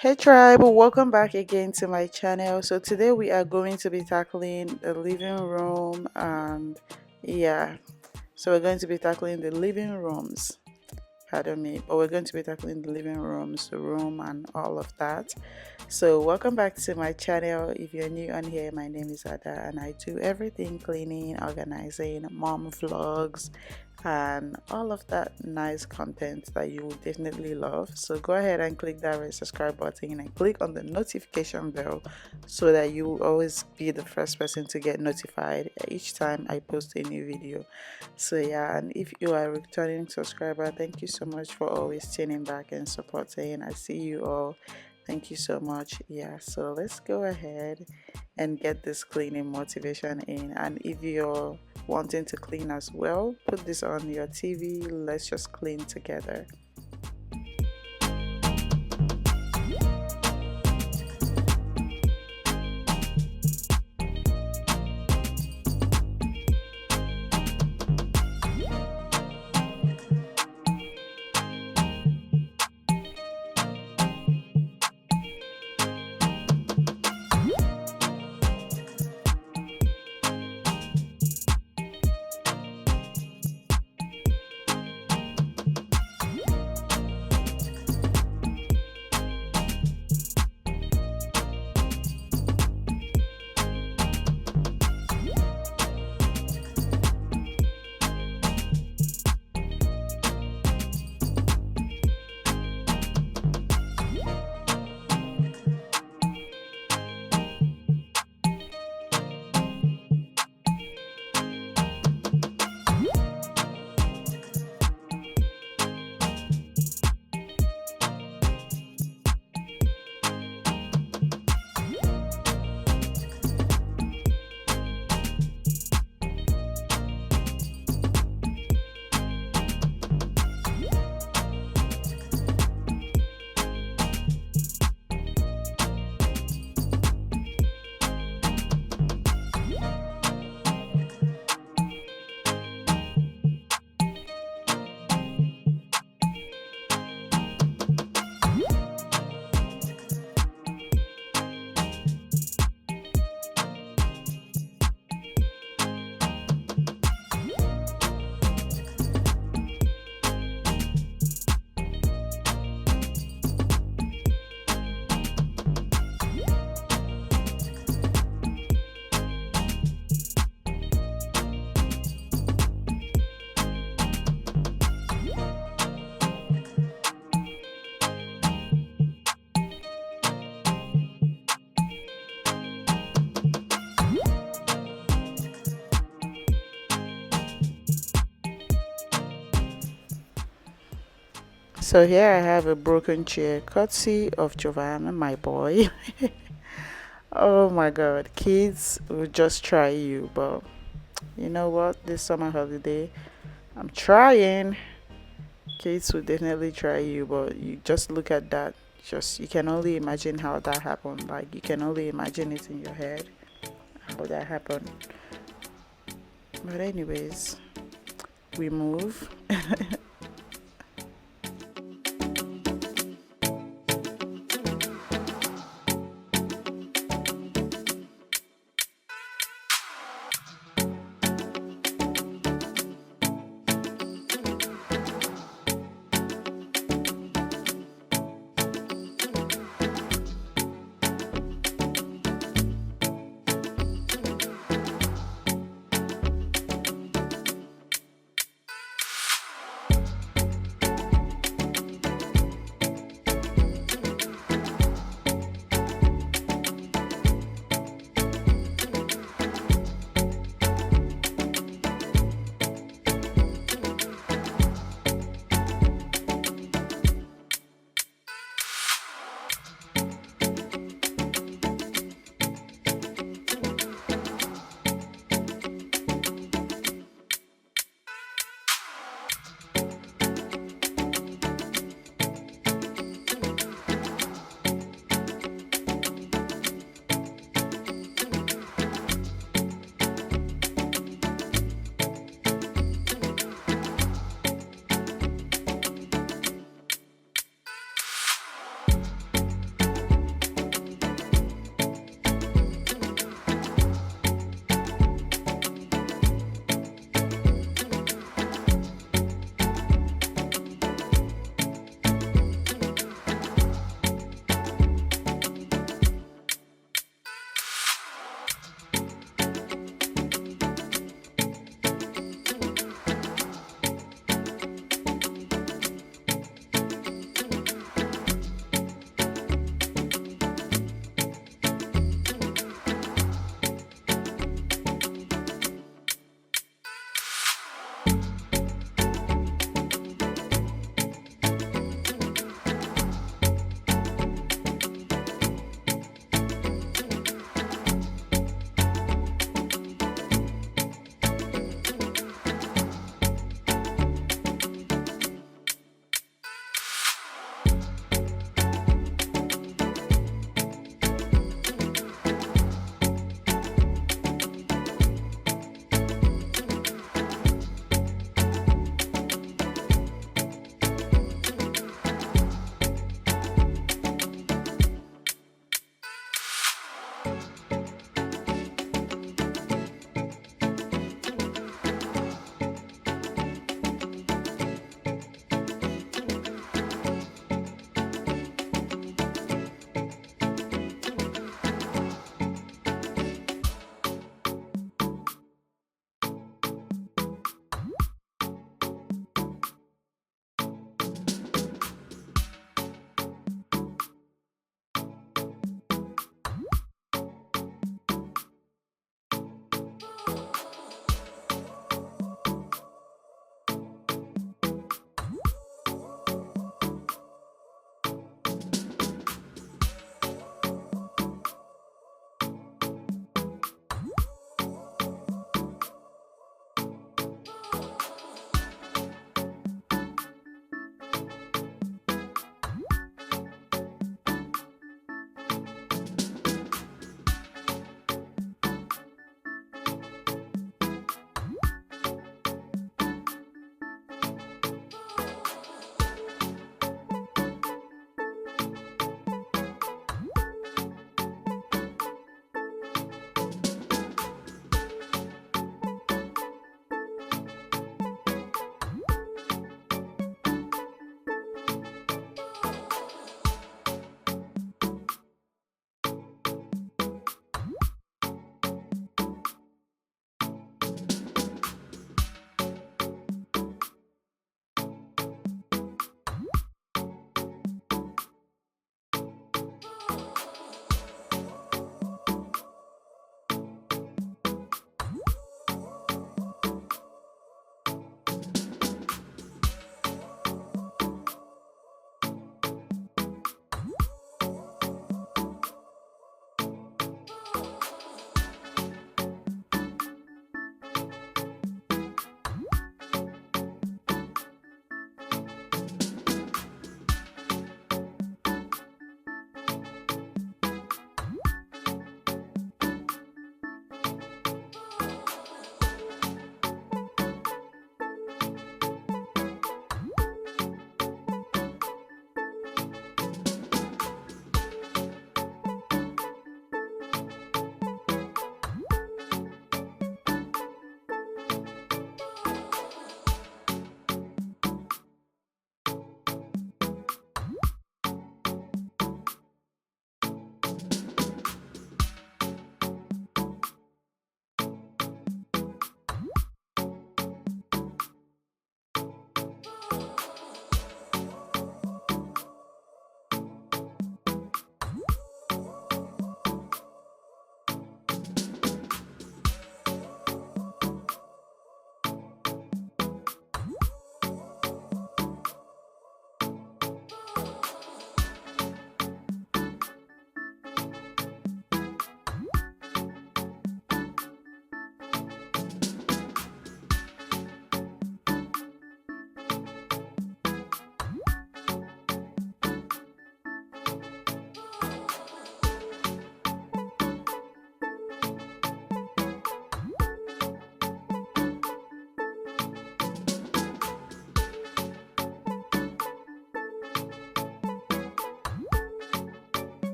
Hey tribe, welcome back again to my channel. So today we are going to be tackling the living room and yeah, so we're going to be tackling the living rooms. Pardon me, but we're going to be tackling the living rooms, the room, and all of that. So, welcome back to my channel. If you're new on here, my name is Ada, and I do everything cleaning, organizing, mom vlogs, and all of that nice content that you will definitely love. So, go ahead and click that red subscribe button and click on the notification bell so that you will always be the first person to get notified each time I post a new video. So yeah, and if you are a returning subscriber, thank you so much for always tuning back and supporting. I see you all. Thank you so much. Yeah, so let's go ahead and get this cleaning motivation in. And if you're wanting to clean as well, put this on your TV. Let's just clean together. So here I have a broken chair, courtesy of Giovanna, my boy. Oh my god, kids will just try you, but you know what? This summer holiday, I'm trying. Kids will definitely try you, but you just look at that. Just you can only imagine how that happened. Like you can only imagine it in your head how that happened. But anyways, we move.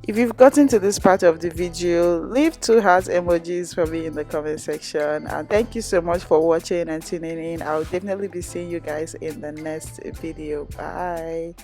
If you've gotten to this part of the video, leave two heart emojis for me in the comment section. And thank you so much for watching and tuning in. I'll definitely be seeing you guys in the next video. Bye.